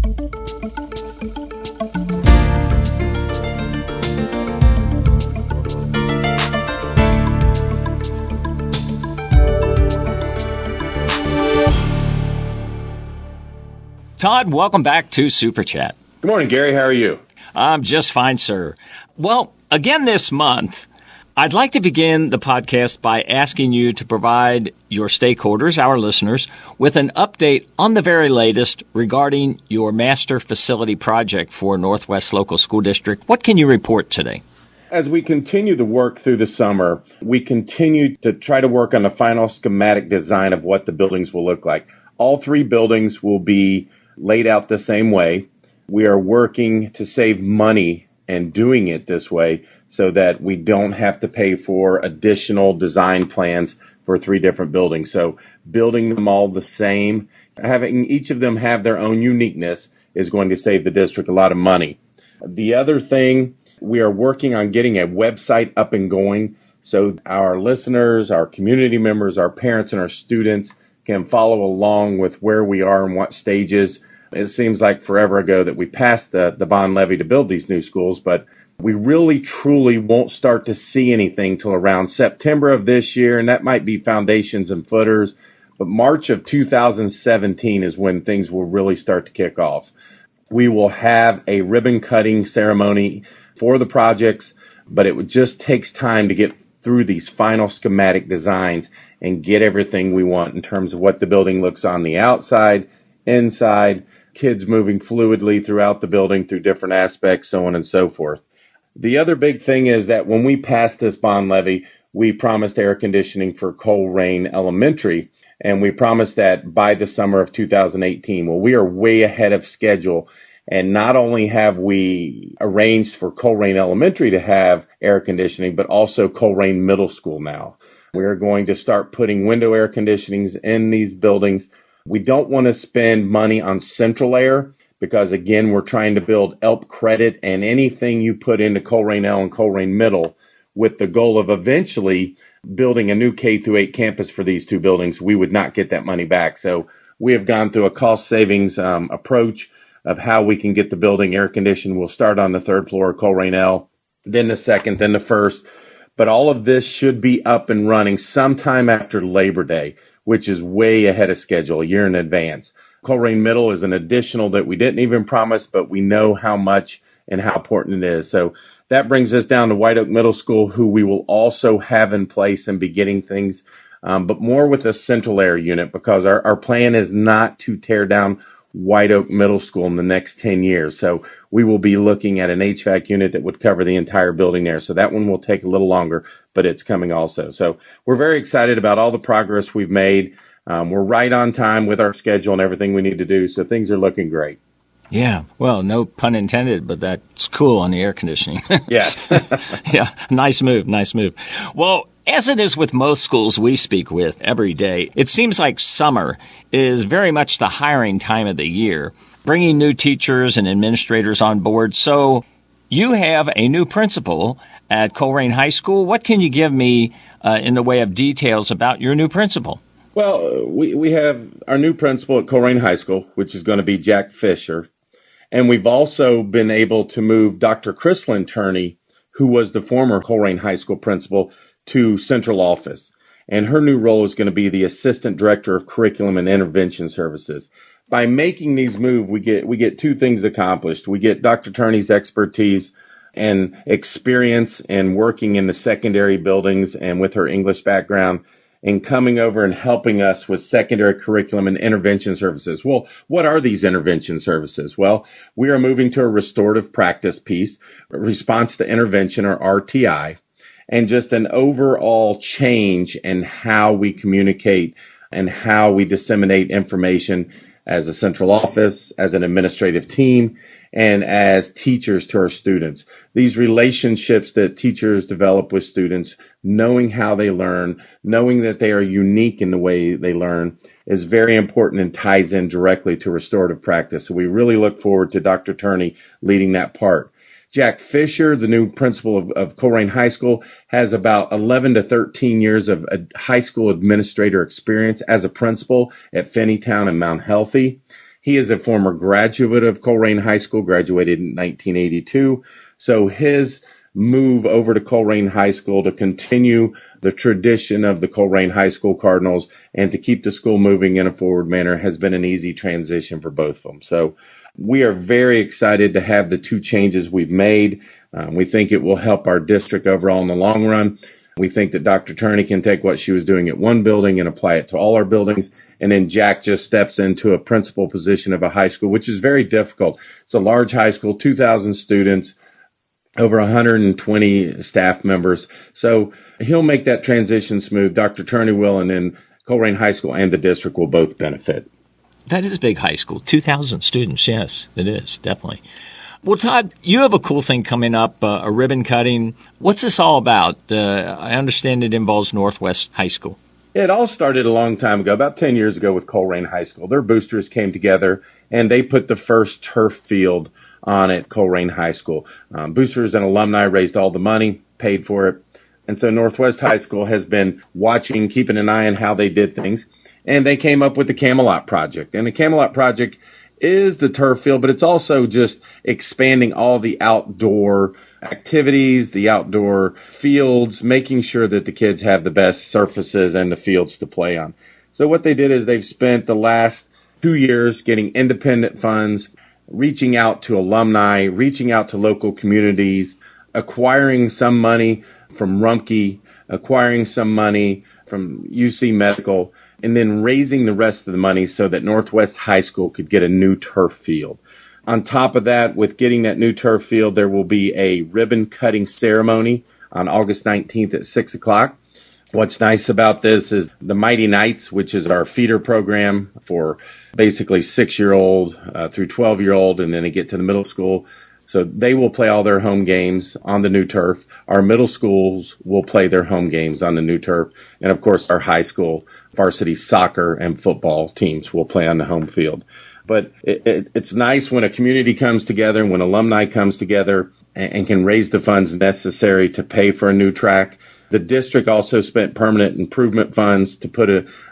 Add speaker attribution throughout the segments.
Speaker 1: Todd, welcome back to SuperChat.
Speaker 2: Good morning, Gary. How are you?
Speaker 1: I'm just fine, sir. Well, again this month, I'd like to begin the podcast by asking you to provide your stakeholders, our listeners, with an update on the very latest regarding your master facility project for Northwest Local School District. What can you report today?
Speaker 2: As we continue the work through the summer, we continue to try to work on the final schematic design of what the buildings will look like. All three buildings will be laid out the same way. We are working to save money and doing it this way so that we don't have to pay for additional design plans for three different buildings. So building them all the same, having each of them have their own uniqueness is going to save the district a lot of money. The other thing, we are working on getting a website up and going so our listeners, our community members, our parents, and our students can follow along with where we are and what stages. It seems like forever ago that we passed the bond levy to build these new schools, but we really truly won't start to see anything till around September of this year, and that might be foundations and footers. But March of 2017 is when things will really start to kick off. We will have a ribbon cutting ceremony for the projects, but it just takes time to get through these final schematic designs and get everything we want in terms of what the building looks on the outside, inside, kids moving fluidly throughout the building through different aspects, so on and so forth. The other big thing is that when we passed this bond levy, we promised air conditioning for Colerain Elementary, and we promised that by the summer of 2018. Well, we are way ahead of schedule. And not only have we arranged for Colerain Elementary to have air conditioning, but also Colerain Middle School now. We are going to start putting window air conditionings in these buildings. We don't want to spend money on central air because, again, we're trying to build ELP credit and anything you put into Colerain L and Colerain Middle with the goal of eventually building a new K-8 campus for these two buildings. We would not get that money back. So we have gone through a cost savings approach of how we can get the building air conditioned. We'll start on the third floor of Colerain L, then the second, then the first. But all of this should be up and running sometime after Labor Day, which is way ahead of schedule, a year in advance. Colerain Middle is an additional that we didn't even promise, but we know how much and how important it is. So that brings us down to White Oak Middle School, who we will also have in place and be getting things, but more with a central air unit because our plan is not to tear down White Oak Middle School in the next 10 years. So we will be looking at an HVAC unit that would cover the entire building there. So that one will take a little longer, but it's coming also. So we're very excited about all the progress we've made. We're right on time with our schedule and everything we need to do. So things are looking great.
Speaker 1: Yeah. Well, no pun intended, but that's cool on the air conditioning.
Speaker 2: Yes.
Speaker 1: Yeah. Nice move. Nice move. Well, as it is with most schools we speak with every day, it seems like summer is very much the hiring time of the year, bringing new teachers and administrators on board. So you have a new principal at Colerain High School. What can you give me in the way of details about your new principal?
Speaker 2: Well, we have our new principal at Colerain High School, which is going to be Jack Fisher. And we've also been able to move Dr. Chrislyn Turney, who was the former Colerain High School principal, to central office. And her new role is going to be the Assistant Director of Curriculum and Intervention Services. By making these moves, we get two things accomplished. We get Dr. Turney's expertise and experience in working in the secondary buildings and with her English background and coming over and helping us with secondary curriculum and intervention services. Well, what are these intervention services? Well, we are moving to a restorative practice piece, response to intervention or RTI, and just an overall change in how we communicate and how we disseminate information as a central office, as an administrative team, and as teachers to our students. These relationships that teachers develop with students, knowing how they learn, knowing that they are unique in the way they learn, is very important and ties in directly to restorative practice. So we really look forward to Dr. Turney leading that part. Jack Fisher, the new principal of Colerain High School, has about 11 to 13 years of high school administrator experience as a principal at Finneytown and Mount Healthy. He is a former graduate of Colerain High School, graduated in 1982. So his move over to Colerain High School to continue the tradition of the Colerain High School Cardinals and to keep the school moving in a forward manner has been an easy transition for both of them. So we are very excited to have the two changes we've made. We think it will help our district overall in the long run. We think that Dr. Turney can take what she was doing at one building and apply it to all our buildings. And then Jack just steps into a principal position of a high school, which is very difficult. It's a large high school, 2,000 students, over 120 staff members. So he'll make that transition smooth. Dr. Turney will, and then Colerain High School and the district will both benefit.
Speaker 1: That is a big high school, 2,000 students. Yes, it is, definitely. Well, Todd, you have a cool thing coming up, a ribbon cutting. What's this all about? I understand it involves Northwest High School.
Speaker 2: It all started a long time ago, about 10 years ago with Colerain High School. Their boosters came together, and they put the first turf field on at Colerain High School. Boosters and alumni raised all the money, paid for it. And so Northwest High School has been watching, keeping an eye on how they did things. And they came up with the Camelot Project. And the Camelot Project is the turf field, but it's also just expanding all the outdoor activities, the outdoor fields, making sure that the kids have the best surfaces and the fields to play on. So what they did is they've spent the last 2 years getting independent funds, reaching out to alumni, reaching out to local communities, acquiring some money from Rumpke, acquiring some money from UC Medical, and then raising the rest of the money so that Northwest High School could get a new turf field. On top of that, with getting that new turf field, there will be a ribbon cutting ceremony on August 19th at 6 o'clock. What's nice about this is the Mighty Knights, which is our feeder program for basically 6-year-old through 12-year-old, and then they get to the middle school. So they will play all their home games on the new turf. Our middle schools will play their home games on the new turf. And of course, our high school varsity soccer and football teams will play on the home field. But it's nice when a community comes together and when alumni comes together and can raise the funds necessary to pay for a new track. The district also spent permanent improvement funds to put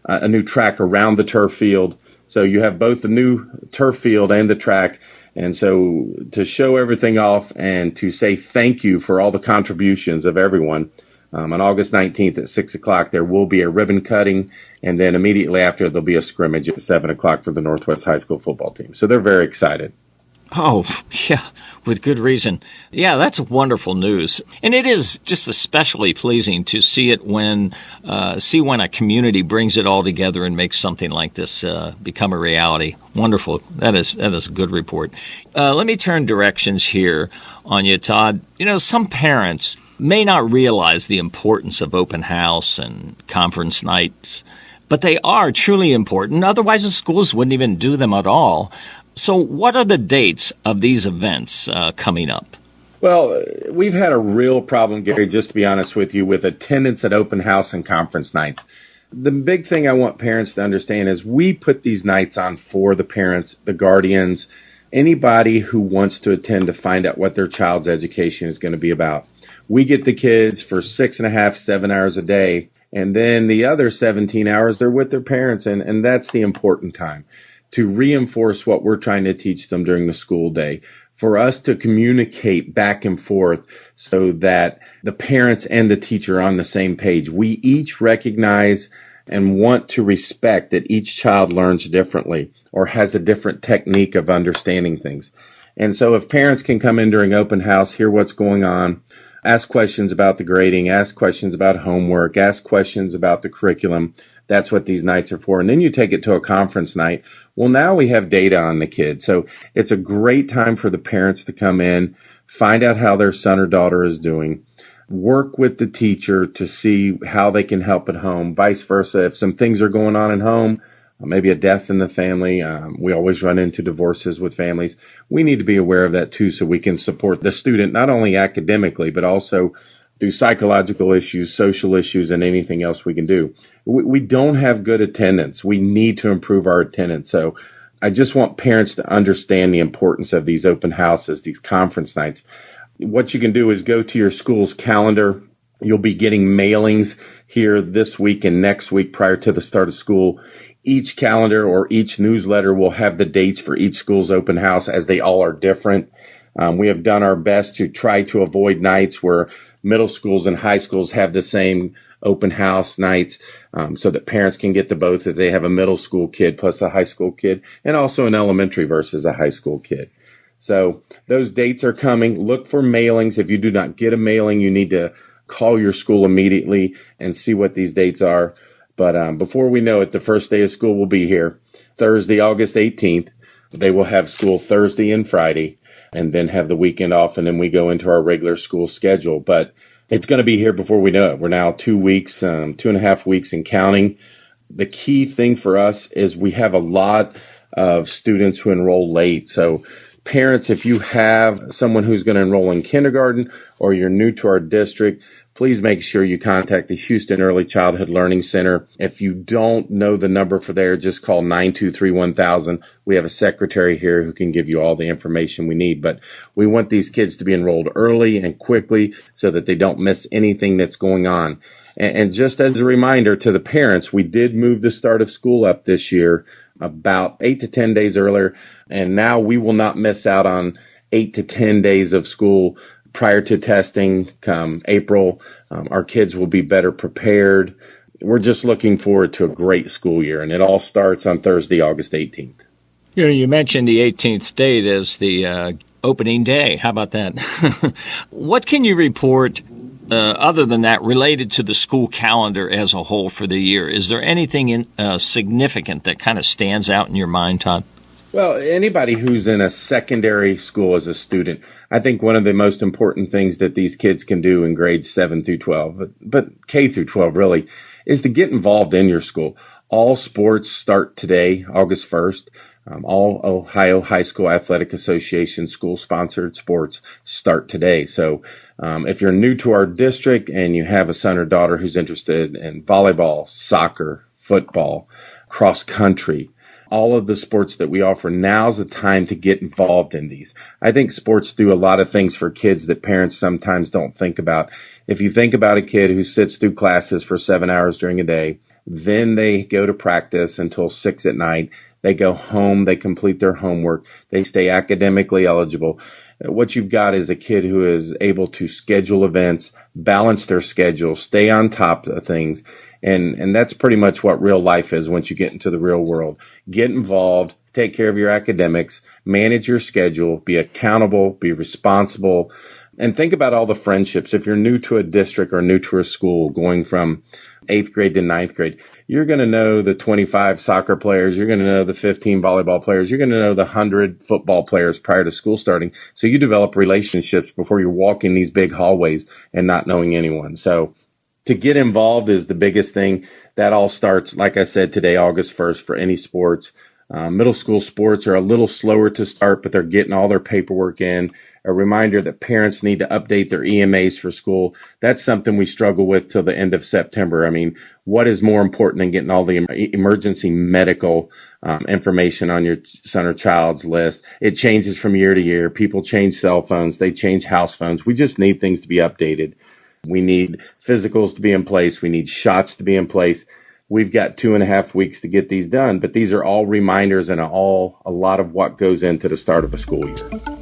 Speaker 2: a new track around the turf field. So you have both the new turf field and the track. And so to show everything off and to say thank you for all the contributions of everyone, on August 19th at 6 o'clock, there will be a ribbon cutting. And then immediately after, there'll be a scrimmage at 7 o'clock for the Northwest High School football team. So they're very excited.
Speaker 1: Oh, yeah, with good reason. Yeah, that's wonderful news. And it is just especially pleasing to see it when a community brings it all together and makes something like this become a reality. Wonderful. That is a good report. Let me turn directions here on you, Todd. You know, some parents may not realize the importance of open house and conference nights, but they are truly important. Otherwise, the schools wouldn't even do them at all. So what are the dates of these events coming up?
Speaker 2: Well, we've had a real problem, Gary, just to be honest with you, with attendance at open house and conference nights. The big thing I want parents to understand is we put these nights on for the parents, the guardians, anybody who wants to attend to find out what their child's education is going to be about. We get the kids for 6.5, 7 hours a day, and then the other 17 hours, they're with their parents, and that's the important time, to reinforce what we're trying to teach them during the school day, for us to communicate back and forth so that the parents and the teacher are on the same page. We each recognize and want to respect that each child learns differently or has a different technique of understanding things. And so if parents can come in during open house, hear what's going on, ask questions about the grading, ask questions about homework, ask questions about the curriculum. That's what these nights are for. And then you take it to a conference night. Well, now we have data on the kids. So it's a great time for the parents to come in, find out how their son or daughter is doing, work with the teacher to see how they can help at home, vice versa. If some things are going on at home, maybe a death in the family. We always run into divorces with families. We need to be aware of that too so we can support the student, not only academically, but also through psychological issues, social issues, and anything else we can do. We don't have good attendance. We need to improve our attendance. So I just want parents to understand the importance of these open houses, these conference nights. What you can do is go to your school's calendar. You'll be getting mailings here this week and next week prior to the start of school. Each calendar or each newsletter will have the dates for each school's open house, as they all are different. We have done our best to try to avoid nights where middle schools and high schools have the same open house nights, so that parents can get to both if they have a middle school kid plus a high school kid, and also an elementary versus a high school kid. So those dates are coming. Look for mailings. If you do not get a mailing, you need to call your school immediately and see what these dates are. But before we know it, the first day of school will be here, Thursday, August 18th. They will have school Thursday and Friday, and then have the weekend off, and then we go into our regular school schedule. But it's going to be here before we know it. We're now 2 weeks, 2.5 weeks and counting. The key thing for us is we have a lot of students who enroll late. So parents, if you have someone who's going to enroll in kindergarten or you're new to our district, please make sure you contact the Houston Early Childhood Learning Center. If you don't know the number for there, just call 923-1000. We have a secretary here who can give you all the information we need. But we want these kids to be enrolled early and quickly so that they don't miss anything that's going on. And just as a reminder to the parents, we did move the start of school up this year about 8 to 10 days earlier. And now we will not miss out on 8 to 10 days of school prior to testing come April. Our kids will be better prepared. We're just looking forward to a great school year, and it all starts on Thursday, August 18th.
Speaker 1: You mentioned the 18th date as the opening day. How about that? What can you report other than that related to the school calendar as a whole for the year? Is there anything significant that kind of stands out in your mind, Todd?
Speaker 2: Well, anybody who's in a secondary school as a student, I think one of the most important things that these kids can do in grades 7 through 12, but K through 12 really, is to get involved in your school. All sports start today, August 1st. All Ohio High School Athletic Association school-sponsored sports start today. So if you're new to our district and you have a son or daughter who's interested in volleyball, soccer, football, cross country, all of the sports that we offer, now's the time to get involved in these. I think sports do a lot of things for kids that parents sometimes don't think about. If you think about a kid who sits through classes for 7 hours during a day, then they go to practice until 6 at night, they go home, they complete their homework, they stay academically eligible. What you've got is a kid who is able to schedule events, balance their schedule, stay on top of things. And that's pretty much what real life is once you get into the real world. Get involved, take care of your academics, manage your schedule, be accountable, be responsible, and think about all the friendships. If you're new to a district or new to a school going from 8th grade to 9th grade, you're going to know the 25 soccer players. You're going to know the 15 volleyball players. You're going to know the 100 football players prior to school starting. So you develop relationships before you're walking these big hallways and not knowing anyone. So to get involved is the biggest thing. That all starts, like I said, today, August 1st, for any sports. Middle school sports are a little slower to start, but they're getting all their paperwork in. A reminder that parents need to update their EMAs for school. That's something we struggle with till the end of September. I mean, what is more important than getting all the emergency medical information on your son or child's list? It changes from year to year. People change cell phones. They change house phones. We just need things to be updated. We need physicals to be in place. We need shots to be in place. We've got 2.5 weeks to get these done, but these are all reminders and a lot of what goes into the start of a school year.